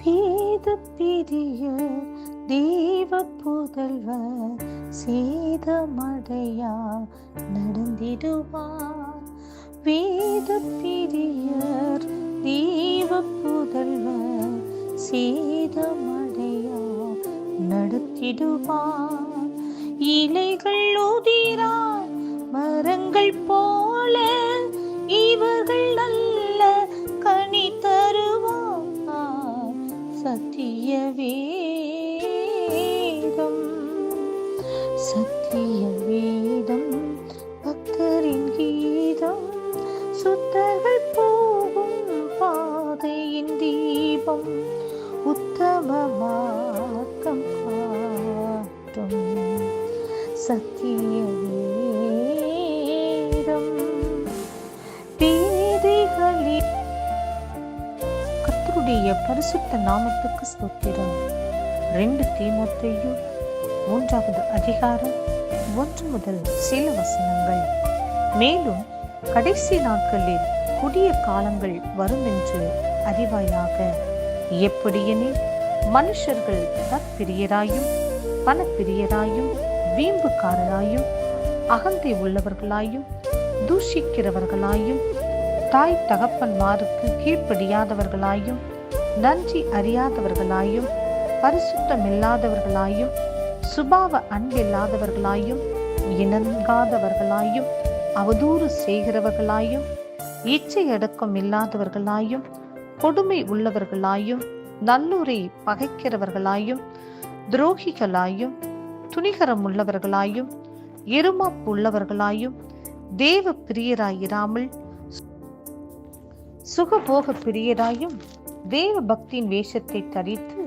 வேத பிரிய தேவ புதல்வர் சேதமடையா நடந்திடுவார். வேத பிரியர் தேவ புதல்வர் சேதமடையா நடத்திடுவார். இலைகள் உதிரா மரங்கள் போல இவர்கள் நல்ல கனி தருவார். சத்திய வேதம் சத்திய வேதம் பக்தரின் கீதம், சுத்தர்கள் போகும் பாதையின் தீபம், உத்தம மார்க்கம் காட்டும் சத்திய வேதம். பேதைகளின் கர்த்தருடைய பரிசுத்த நாமத்துக்கு ஸ்தோத்திரம். 2 தீமோத்தேயு 3வது அதிகாரம் 1 முதல் சில வசனங்கள். மேலும் கடைசி நாட்களில் கொடிய காலங்கள் வரும் என்று அறிவாயாக. எப்படியெனில் மனுஷர்கள் தற்பிரியராயும் பணப்பிரியராயும் வீம்புக்காரராயும் அகந்தை உள்ளவர்களாயும் தூஷிக்கிறவர்களாயும் தாய் தகப்பன்மாருக்கு கீழ்ப்படியாதவர்களாயும் நன்றி அறியாதவர்களாயும் பரிசுத்தமில்லாதவர்களாயும் சுபாவ அன்பில்லாதவர்களாயும் இணங்காதவர்களாயும் அவதூறு செய்கிறவர்களாயும் இச்சையடக்கம் இல்லாதவர்களாயும் கொடுமை உள்ளவர்களாயும் நல்லூரை பகைக்கிறவர்களாயும் துரோகிகளாயும் துணிகரம் உள்ளவர்களாயும் இருமாப்பு உள்ளவர்களாயும் தேவ பிரியராயிராமல் சுகபோக பிரியராயும் தேவ பக்தியின் வேஷத்தை தரித்து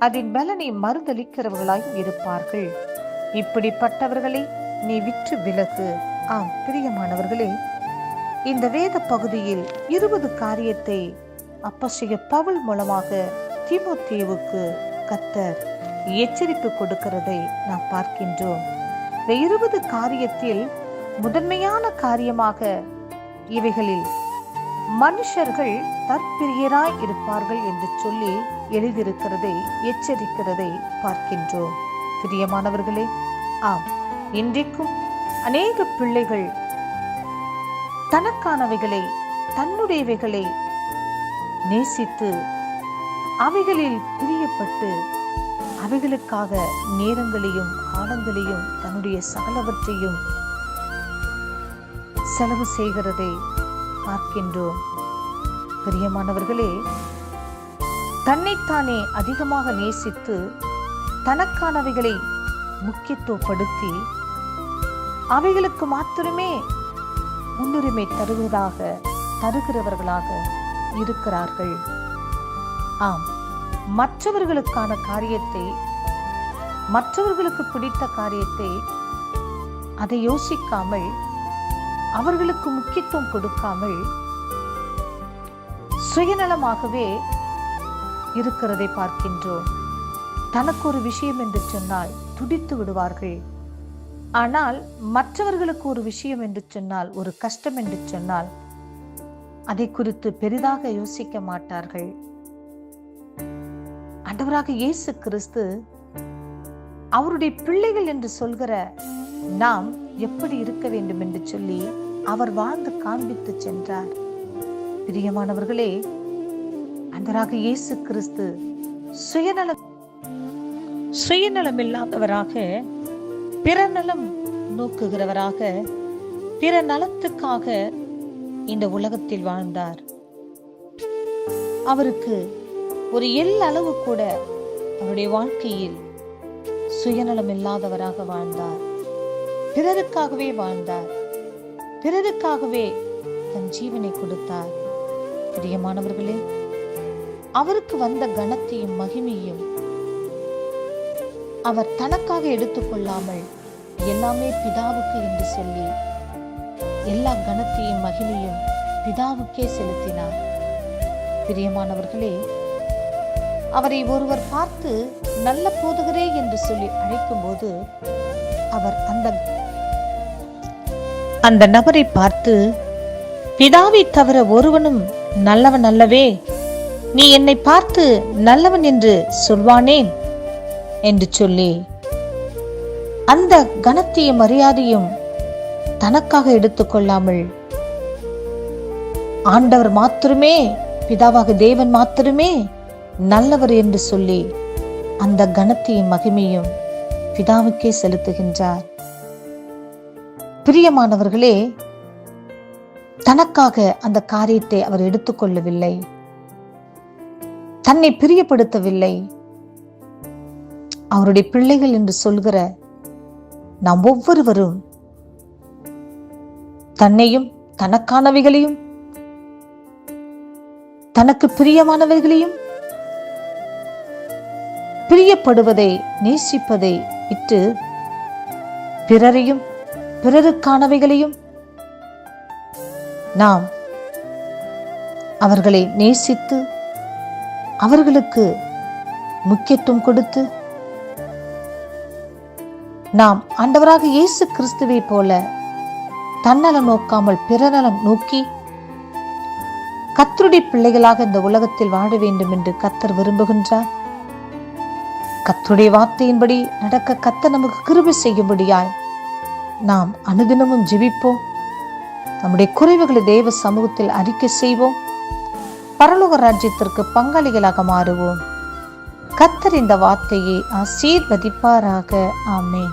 அதன் பலனை மறுதளிக்கிறவர்களாயும் இருப்பார்கள். இப்படிப்பட்டவர்களை நீ விற்று விலகு. ஆம் பிரியமானவர்களே, இந்த வேத பகுதியில் 20 காரியத்தை அப்போஸ்தலன் பவுல் மூலமாக தீமோத்தேயுவுக்கு கர்த்தர் எச்சரிப்பு கொடுக்கிறதை நாம் பார்க்கின்றோம். இந்த 20 காரியத்தில் முதன்மையான காரியமாக இவைகளில் மனுஷர்கள் தற்பிரியராய் இருப்பார்கள் என்று சொல்லி எழுதியிருக்கிறதை எச்சரிக்கிறதை பார்க்கின்றோம். பிரியமானவர்களே, ஆம், இன்றைக்கும் அநேக பிள்ளைகள் தனக்கானவைகளை தன்னுடையவைகளை நேசித்து அவைகளில் பிரியப்பட்டு அவைகளுக்காக நேரங்களையும் காலங்களையும் தன்னுடைய சகலவற்றையும் செலவு செய்கிறதை பார்க்கின்றோம். பிரியமானவர்களே, தன்னைத்தானே அதிகமாக நேசித்து தனக்கானவைகளை முக்கியத்துவப்படுத்தி அவைகளுக்கு மாத்திரமே முன்னுரிமை தருகிறவர்களாக இருக்கிறார்கள். ஆம், மற்றவர்களுக்கான காரியத்தை, மற்றவர்களுக்கு பிடித்த காரியத்தை அதை யோசிக்காமல், அவர்களுக்கு முக்கியத்துவம் கொடுக்காமல் சுயநலமாகவே இருக்கிறதை பார்க்கின்றோம். தனக்கு ஒரு விஷயம் என்று சொன்னால் துடித்து விடுவார்கள். ஆனால் மற்றவர்களுக்கு ஒரு விஷயம் என்று சொன்னால், ஒரு கஷ்டம் என்று சொன்னால் அதை குறித்து பெரிதாக யோசிக்க மாட்டார்கள். ஆண்டவராக இயேசு கிறிஸ்து அவருடைய பிள்ளைகள் என்று சொல்கிற நாம் எப்படி இருக்க வேண்டும் என்று சொல்லி அவர் வாழ்ந்து காண்பித்து சென்றார். பிரியமானவர்களே, ஆண்டவராக இயேசு கிறிஸ்து சுயநலமில்லாதவராக, பிறநலம் நோக்குகிறவராக, பிற நலத்துக்காக இந்த உலகத்தில் வாழ்ந்தார். அவருக்கு ஒரு எல்லளவு கூட அவருடைய வாழ்க்கையில் சுயநலம் இல்லாதவராக வாழ்ந்தார். பிறருக்காகவே வாழ்ந்தார். பிறருக்காகவே தன் ஜீவனை கொடுத்தார். பிரியமானவர்களே, அவருக்கு வந்த கனத்தையும் மகிமையும் அவர் தனக்காக எடுத்துக்கொள்ளாமல் எல்லாமே பிதாவுக்கு என்று சொல்லி எல்லா கனத்தையும் மகிமையும் பிதாவுக்கே செலுத்தினார். பிரியமானவர்களே, அவரை ஒருவர் பார்த்து நல்ல போதகரே என்று சொல்லி அழைக்கும் போது அவர் அந்த நபரை பார்த்து, பிதாவை தவிர ஒருவனும் நல்லவன் அல்லவே நீ என்னை பார்த்து நல்லவன் என்று சொல்வானேன் என்று சொல்லி அந்த கனத்தையும் மரியாதையும் தனக்காக எடுத்துக்கொள்ளாமல் ஆண்டவர் மாத்திரமே, பிதாவாக தேவன் மாத்திரமே நல்லவர் என்று சொல்லி அந்த கனத்தையும் மகிமையும் பிதாவுக்கே செலுத்துகின்றார். பிரியமானவர்களே, தனக்காக அந்த காரியத்தை அவர் எடுத்துக்கொள்ளவில்லை, தன்னை பிரியப்படுத்தவில்லை. அவருடைய பிள்ளைகள் என்று சொல்கிற நாம் ஒவ்வொருவரும் தன்னையும் தனக்கானவைகளையும் தனக்கு பிரியமானவைகளையும் பிரியப்படுவதை நேசிப்பதை விட்டு பிறரையும் பிறருக்கானவைகளையும் நாம் அவர்களை நேசித்து அவர்களுக்கு முக்கியத்துவம் கொடுத்து நாம் ஆண்டவராக இயேசு கிறிஸ்துவை போல தன்னலம் நோக்காமல் பிறநலம் நோக்கி கர்த்தருடைய பிள்ளைகளாக இந்த உலகத்தில் வாழ வேண்டும் என்று கர்த்தர் விரும்புகின்றார். கர்த்தருடைய வார்த்தையின்படி நடக்க கர்த்தர் நமக்கு கிருபை செய்யும்படியாய் நாம் அனுதினமும் ஜெபிப்போம். நம்முடைய குறைவுகளை தேவ சமூகத்தில் அறிக்கை செய்வோம். பரலோக ராஜ்யத்திற்கு பங்காளிகளாக மாறுவோம். கர்த்தர் இந்த வார்த்தையை ஆசீர்வதிப்பாராக. ஆமென்.